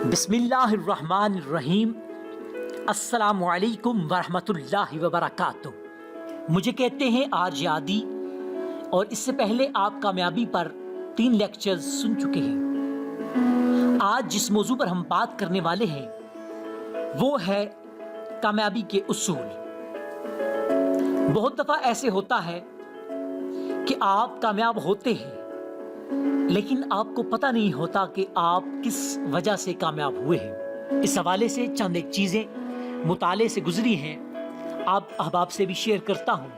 بسم اللہ الرحمن الرحیم۔ السلام علیکم ورحمۃ اللہ وبرکاتہ۔ مجھے کہتے ہیں آرج عادی، اور اس سے پہلے آپ کامیابی پر 3 لیکچرز سن چکے ہیں۔ آج جس موضوع پر ہم بات کرنے والے ہیں وہ ہے کامیابی کے اصول۔ بہت دفعہ ایسے ہوتا ہے کہ آپ کامیاب ہوتے ہیں لیکن آپ کو پتہ نہیں ہوتا کہ آپ کس وجہ سے کامیاب ہوئے ہیں۔ اس حوالے سے چند ایک چیزیں مطالعے سے گزری ہیں، آپ احباب سے بھی شیئر کرتا ہوں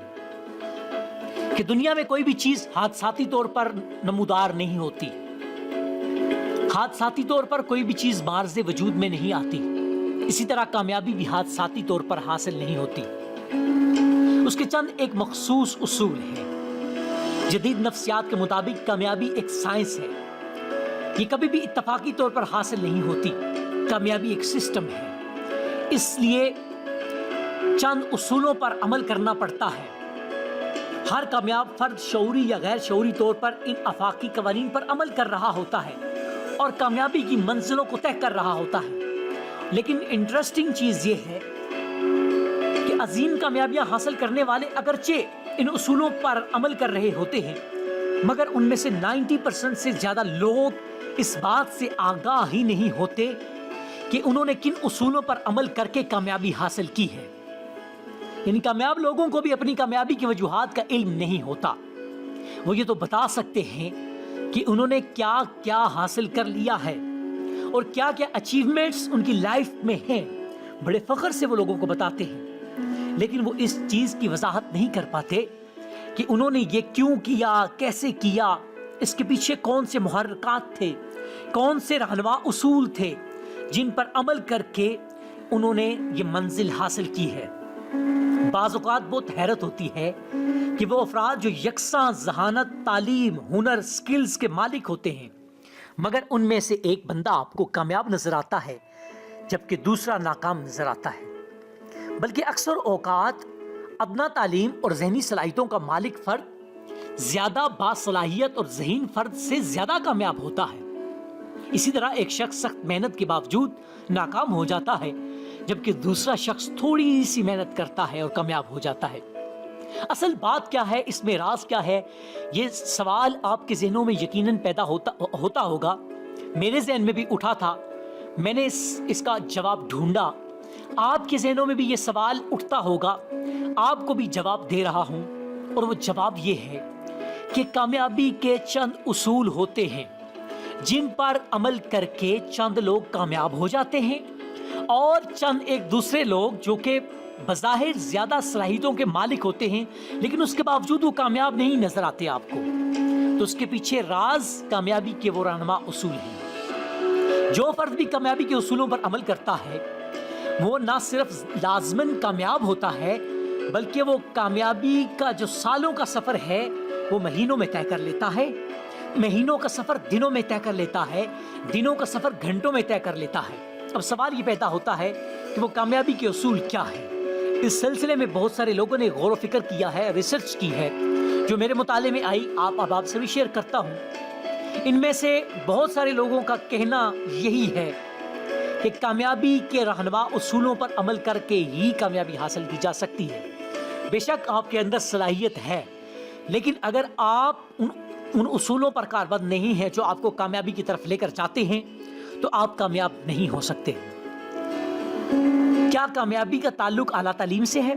کہ دنیا میں کوئی بھی چیز حادثاتی طور پر نمودار نہیں ہوتی، حادثاتی طور پر کوئی بھی چیز معرض وجود میں نہیں آتی، اسی طرح کامیابی بھی حادثاتی طور پر حاصل نہیں ہوتی۔ اس کے چند ایک مخصوص اصول ہیں۔ جدید نفسیات کے مطابق کامیابی ایک سائنس ہے، یہ کبھی بھی اتفاقی طور پر حاصل نہیں ہوتی، کامیابی ایک سسٹم ہے، اس لیے چند اصولوں پر عمل کرنا پڑتا ہے۔ ہر کامیاب فرد شعوری یا غیر شعوری طور پر ان آفاقی قوانین پر عمل کر رہا ہوتا ہے اور کامیابی کی منزلوں کو طے کر رہا ہوتا ہے۔ لیکن انٹرسٹنگ چیز یہ ہے کہ عظیم کامیابیاں حاصل کرنے والے اگرچہ ان اصولوں پر عمل کر رہے ہوتے ہیں، مگر ان میں سے 90% سے زیادہ لوگ اس بات سے آگاہ ہی نہیں ہوتے کہ انہوں نے کن اصولوں پر عمل کر کے کامیابی حاصل کی ہے۔ یعنی کامیاب لوگوں کو بھی اپنی کامیابی کی وجوہات کا علم نہیں ہوتا۔ وہ یہ تو بتا سکتے ہیں کہ انہوں نے کیا کیا حاصل کر لیا ہے اور کیا کیا اچیومنٹس ان کی لائف میں ہیں، بڑے فخر سے وہ لوگوں کو بتاتے ہیں، لیکن وہ اس چیز کی وضاحت نہیں کر پاتے کہ انہوں نے یہ کیوں کیا، کیسے کیا، اس کے پیچھے کون سے محرکات تھے، کون سے رہنما اصول تھے جن پر عمل کر کے انہوں نے یہ منزل حاصل کی ہے۔ بعض اوقات بہت حیرت ہوتی ہے کہ وہ افراد جو یکساں ذہانت، تعلیم، ہنر، سکلز کے مالک ہوتے ہیں، مگر ان میں سے ایک بندہ آپ کو کامیاب نظر آتا ہے جبکہ دوسرا ناکام نظر آتا ہے۔ بلکہ اکثر اوقات ادنا تعلیم اور ذہنی صلاحیتوں کا مالک فرد زیادہ باصلاحیت اور ذہین فرد سے زیادہ کامیاب ہوتا ہے۔ اسی طرح ایک شخص سخت محنت کے باوجود ناکام ہو جاتا ہے جبکہ دوسرا شخص تھوڑی سی محنت کرتا ہے اور کامیاب ہو جاتا ہے۔ اصل بات کیا ہے، اس میں راز کیا ہے، یہ سوال آپ کے ذہنوں میں یقیناً پیدا ہوتا ہوگا۔ میرے ذہن میں بھی اٹھا تھا، میں نے اس کا جواب ڈھونڈا۔ آپ کے ذہنوں میں بھی یہ سوال اٹھتا ہوگا، آپ کو بھی جواب دے رہا ہوں، اور وہ جواب یہ ہے کہ کامیابی کے چند اصول ہوتے ہیں جن پر عمل کر کے چند لوگ کامیاب ہو جاتے ہیں اور چند ایک دوسرے لوگ جو کہ بظاہر زیادہ صلاحیتوں کے مالک ہوتے ہیں لیکن اس کے باوجود وہ کامیاب نہیں نظر آتے آپ کو۔ تو اس کے پیچھے راز کامیابی کے وہ رہنما اصول ہیں۔ جو فرد بھی کامیابی کے اصولوں پر عمل کرتا ہے وہ نہ صرف لازماً کامیاب ہوتا ہے بلکہ وہ کامیابی کا جو سالوں کا سفر ہے وہ مہینوں میں طے کر لیتا ہے، مہینوں کا سفر دنوں میں طے کر لیتا ہے، دنوں کا سفر گھنٹوں میں طے کر لیتا ہے۔ اب سوال یہ پیدا ہوتا ہے کہ وہ کامیابی کے اصول کیا ہیں۔ اس سلسلے میں بہت سارے لوگوں نے غور و فکر کیا ہے، ریسرچ کی ہے، جو میرے مطالعے میں آئی، آپ احباب سے بھی شیئر کرتا ہوں۔ ان میں سے بہت سارے لوگوں کا کہنا یہی ہے کہ کامیابی کے رہنما اصولوں پر عمل کر کے ہی کامیابی حاصل کی جا سکتی ہے۔ بے شک آپ کے اندر صلاحیت ہے، لیکن اگر آپ ان اصولوں پر کاربند نہیں ہیں جو آپ کو کامیابی کی طرف لے کر جاتے ہیں تو آپ کامیاب نہیں ہو سکتے۔ کیا کامیابی کا تعلق اعلیٰ تعلیم سے ہے،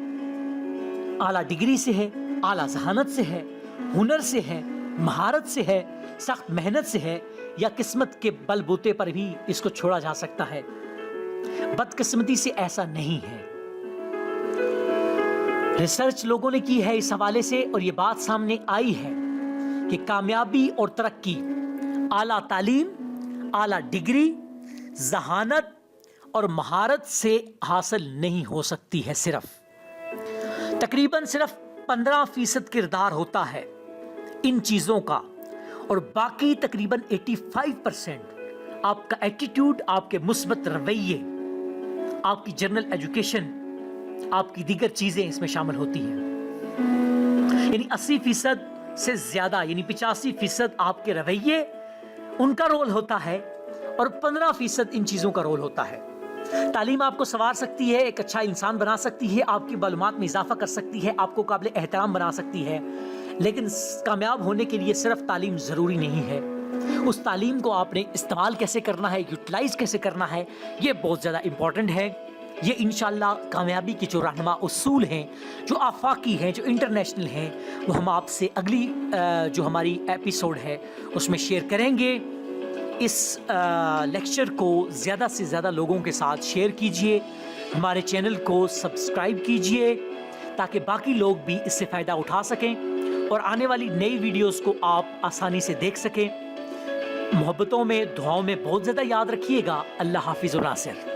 اعلیٰ ڈگری سے ہے، اعلیٰ ذہانت سے ہے، ہنر سے ہے، مہارت سے ہے، سخت محنت سے ہے، یا قسمت کے بل بوتے پر بھی اس کو چھوڑا جا سکتا ہے؟ بدقسمتی سے ایسا نہیں ہے۔ ریسرچ لوگوں نے کی ہے اس حوالے سے، اور یہ بات سامنے آئی ہے کہ کامیابی اور ترقی اعلیٰ تعلیم، اعلیٰ ڈگری، ذہانت اور مہارت سے حاصل نہیں ہو سکتی ہے۔ تقریباً صرف 15% کردار ہوتا ہے ان چیزوں کا، اور باقی تقریباً 85% آپ کا ایٹیٹیوڈ، آپ کے مثبت رویے، آپ کی جنرل ایجوکیشن، آپ کی دیگر چیزیں اس میں شامل ہوتی ہیں۔ یعنی 80% سے زیادہ، یعنی 85% آپ کے رویے، ان کا رول ہوتا ہے، اور 15% ان چیزوں کا رول ہوتا ہے۔ تعلیم آپ کو سنوار سکتی ہے، ایک اچھا انسان بنا سکتی ہے، آپ کی معلومات میں اضافہ کر سکتی ہے، آپ کو قابل احترام بنا سکتی ہے، لیکن کامیاب ہونے کے لیے صرف تعلیم ضروری نہیں ہے۔ اس تعلیم کو آپ نے استعمال کیسے کرنا ہے، یوٹیلائز کیسے کرنا ہے، یہ بہت زیادہ امپورٹنٹ ہے۔ یہ انشاءاللہ کامیابی کے جو رہنما اصول ہیں، جو آفاقی ہیں، جو انٹرنیشنل ہیں، وہ ہم آپ سے اگلی جو ہماری ایپیسوڈ ہے اس میں شیئر کریں گے۔ اس لیکچر کو زیادہ سے زیادہ لوگوں کے ساتھ شیئر کیجئے، ہمارے چینل کو سبسکرائب کیجئے تاکہ باقی لوگ بھی اس سے فائدہ اٹھا سکیں اور آنے والی نئی ویڈیوز کو آپ آسانی سے دیکھ سکیں۔ محبتوں میں، دعاؤں میں بہت زیادہ یاد رکھیے گا۔ اللہ حافظ و ناصر۔